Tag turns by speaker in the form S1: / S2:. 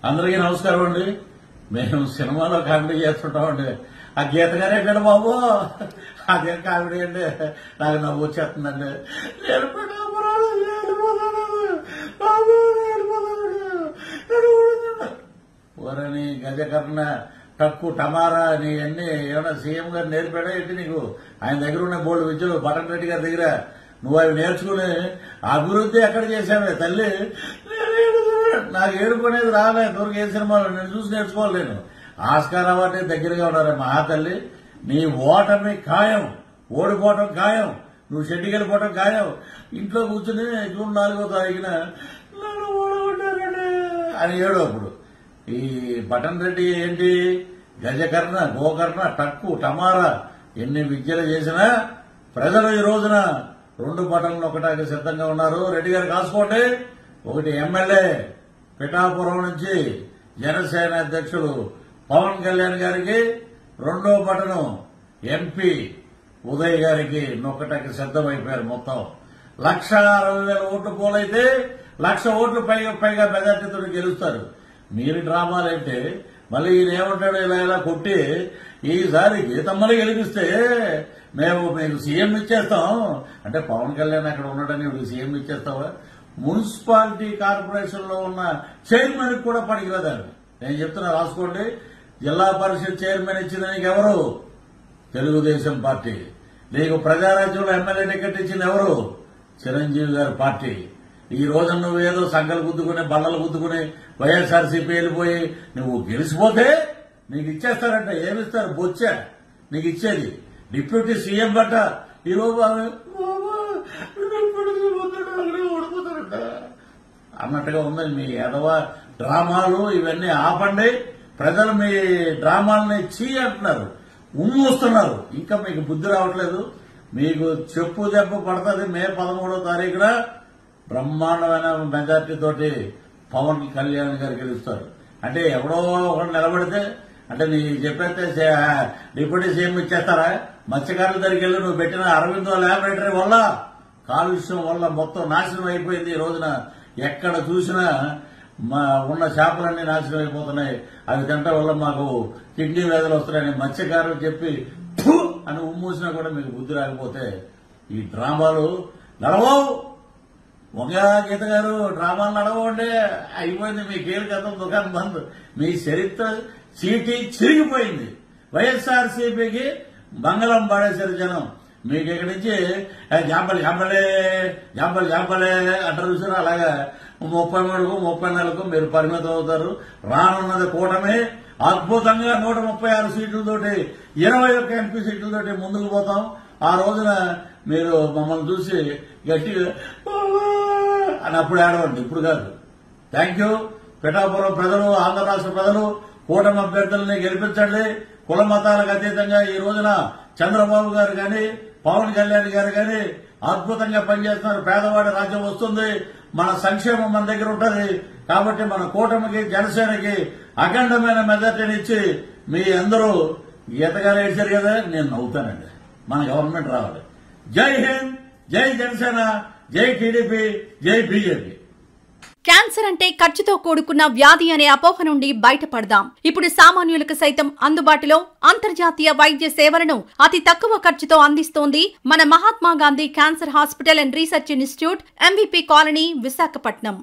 S1: అందరికీ నమస్కారం అండి. మేము సినిమాలో కామెడీ చేస్తుంటామండి. ఆ గీత గారు ఎక్కడ బాబు, అదే కామెడీ అండి. నాకు నవ్వు వచ్చేస్తుందండి. ఓరని గజకర్ణ టక్కు టమారా నీ అన్ని ఏమన్నా సీఎం గారు నేర్పాడా ఏంటి నీకు? ఆయన దగ్గర ఉన్న బోల్డ్ విద్యలు బటన్ రెడ్డి గారి దగ్గర నువ్వు అవి నేర్చుకుని అభివృద్ధి ఎక్కడ చేశావే తల్లి? నాకు ఏడుపు అనేది రాలే దొరికి ఏ సినిమాలో నేను చూసి నేర్చుకోవాలి. నేను ఆస్కార్ అవార్డు దగ్గరగా ఉన్నారు మహాతల్లి. నీ ఓటమి ఖాయం, ఓడిపోవటం ఖాయం, నువ్వు షెడ్డికి వెళ్ళిపోవటం ఖాయం. ఇంట్లో కూర్చుని జూన్ 4వ తారీఖున నన్ను ఓడగొట్టారండి అని ఏడు. అప్పుడు ఈ బటన్ రెడ్డి ఏంటి గజకర్ణ గోకర్ణ టక్కు టమారా ఎన్ని విద్యలు చేసినా ప్రజలు ఈ రోజున 2 బటన్లు ఒకటానికి సిద్ధంగా ఉన్నారు. రెడ్డి గారు కాసుకోండి. ఒకటి ఎమ్మెల్యే పిఠాపురం నుంచి జనసేన అధ్యక్షుడు పవన్ కళ్యాణ్ గారికి, 2వ బటను ఎంపీ ఉదయ్ గారికి నొక్కటానికి సిద్దమైపోయారు. మొత్తం 1,60,000 ఓట్లు పోలైతే 1,00,000 ఓట్లు పైగా మెజార్టీతో గెలుస్తారు. మీరు డ్రామాలంటే మళ్ళీ ఈయన ఏమంటాడు, ఇలా కొట్టి ఈసారి గీతమ్మని గెలిపిస్తే మేము మీకు సీఎం ఇచ్చేస్తాం అంటే పవన్ కళ్యాణ్ అక్కడ ఉన్నాడని ఇప్పుడు సీఎం ఇచ్చేస్తావా? మున్సిపాలిటీ కార్పొరేషన్ లో ఉన్న చైర్మన్ కూడా పనికిరాదారు. నేను చెప్తున్నా రాసుకోండి. జిల్లా పరిషత్ చైర్మన్ ఇచ్చింది నీకు ఎవరు? తెలుగుదేశం పార్టీ. నీకు ప్రజారాజ్యంలో ఎమ్మెల్యే టికెట్ ఇచ్చింది ఎవరు? చిరంజీవి గారి పార్టీ. ఈ రోజు నువ్వేదో సంఘాలు గుద్దుకుని బల్లలు గుద్దుకుని వైఎస్ఆర్సీపీ వెళ్ళిపోయి నువ్వు గెలిచిపోతే నీకు ఇచ్చేస్తారంట. ఏమిస్తారు? బొచ్చా నీకు ఇచ్చేది. డిప్యూటీ సీఎం బట్ట ఈ రోజు అన్నట్టుగా ఉంది మీ ఎదవ డ్రామాలు. ఇవన్నీ ఆపండి. ప్రజలు మీ డ్రామాలని చీ అంటున్నారు, ఉమ్మూస్తున్నారు. ఇంకా మీకు బుద్ధి రావట్లేదు. మీకు చెప్పు దెబ్బ పడుతుంది. మే 13వ తారీఖున బ్రహ్మాండమైన మెజార్టీ తోటి పవన్ కళ్యాణ్ గారు గెలుస్తారు. అంటే ఎవడో ఒకటి నిలబడితే అంటే నీ చెప్పేస్తే డిప్యూటీ సీఎం ఇచ్చేస్తారా? మత్స్యకారుల దగ్గరికి వెళ్ళి నువ్వు పెట్టిన అరవిందో ల్యాబొరేటరీ వల్ల కాలుష్యం వల్ల మొత్తం నాశనం అయిపోయింది. ఈ రోజున ఎక్కడ చూసినా ఉన్న చేపలన్నీ నాశనం అయిపోతున్నాయి. అవి తినటం వల్ల మాకు కిడ్నీ వ్యాధులు వస్తున్నాయని మత్స్యకారులు చెప్పి అని ఉమ్మూసినా కూడా మీకు బుద్ధి రాకపోతే ఈ డ్రామాలు నడవవు. వంగ గీత గారు డ్రామాలు నడవండి. అయిపోయింది మీ కేలు గతం దుకాణం బంద్. మీ చరిత్ర చీటీ చిరిగిపోయింది. వైఎస్ఆర్సీపీకి మంగళం పాడేశారు జనం. మీకు ఇక్కడి నుంచి జాంపలి జాంపలే జాంపలి జాంపలే అంటారు చూసారు. అలాగా 33కు 34కు మీరు పరిమితం అవుతారు. రానున్నది కూటమి. అద్భుతంగా 136 సీట్లతోటి 21 ఎంపీ సీట్లతోటి ముందుకు పోతాం. ఆ రోజున మీరు మమ్మల్ని చూసి గట్టిగా అని అప్పుడు ఏడవండి, ఇప్పుడు కాదు. Thank you. పిఠాపురం ప్రజలు, ఆంధ్ర రాష్ట్ర ప్రజలు కూటమి అభ్యర్థుల్ని గెలిపించండి. కుల మతాలకు అతీతంగా ఈ రోజున చంద్రబాబు గారు గాని పవన్ కళ్యాణ్ గారు గాని అద్భుతంగా పనిచేస్తున్నారు. పేదవాడి రాజ్యం వస్తుంది. మన సంక్షేమం మన దగ్గర ఉంటుంది. కాబట్టి మన కూటమికి జనసేనకి అఖండమైన మెజార్టీని ఇచ్చి మీ అందరూ గీతగానే ఏడ్చారు కదా, నేను నవ్వుతానండి. మన గవర్నమెంట్ రావాలి. జై హింద్, జై జనసేన, జై టీడీపీ, జై బీజేపీ.
S2: క్యాన్సర్ అంటే ఖర్చుతో కూడుకున్న వ్యాధి అనే అపోహ నుండి బయటపడదాం. ఇప్పుడు సామాన్యులకు సైతం అందుబాటులో అంతర్జాతీయ వైద్య సేవలను అతి తక్కువ ఖర్చుతో అందిస్తోంది మన Mahatma Gandhi cancer hospital and research institute, MVP colony, Visakhapatnam.